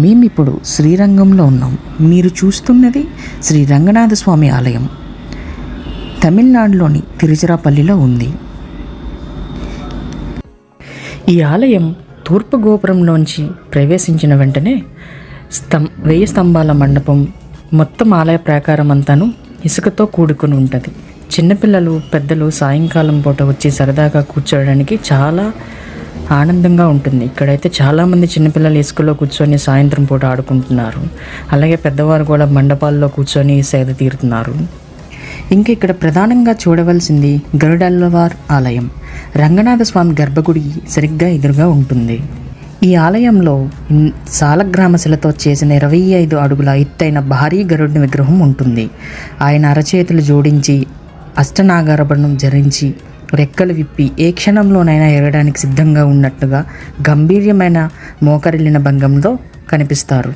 మేమిప్పుడు శ్రీరంగంలో ఉన్నాం. మీరు చూస్తున్నది శ్రీ రంగనాథ స్వామి ఆలయం. తమిళనాడులోని తిరుచిరాపల్లిలో ఉంది. ఈ ఆలయం తూర్పు గోపురంలోంచి ప్రవేశించిన వెంటనే 1000 స్తంభాల మండపం, మొత్తం ఆలయ ప్రాకారం అంతాను ఇసుకతో కూడుకుని ఉంటుంది. చిన్నపిల్లలు, పెద్దలు సాయంకాలం పూట వచ్చి సరదాగా కూర్చోవడానికి చాలా ఆనందంగా ఉంటుంది. ఇక్కడైతే చాలామంది చిన్నపిల్లలు ఇసుకలో కూర్చొని సాయంత్రం పూట ఆడుకుంటున్నారు. అలాగే పెద్దవారు కూడా మండపాల్లో కూర్చొని సేద తీరుతున్నారు. ఇంకా ఇక్కడ ప్రధానంగా చూడవలసింది గరుడల్లవార్ ఆలయం. రంగనాథ స్వామి గర్భగుడి సరిగ్గా ఎదురుగా ఉంటుంది. ఈ ఆలయంలో సాలగ్రామశిలతో చేసిన 25 అడుగుల ఎత్తైన భారీ గరుడుని విగ్రహం ఉంటుంది. ఆయన అరచేతులు జోడించి అష్టనాగాభరణం ధరించి రెక్కలు విప్పి ఏ క్షణంలోనైనా ఎగరడానికి సిద్ధంగా ఉన్నట్టుగా గంభీర్యమైన మోకరిల్లిన భంగంలో కనిపిస్తారు.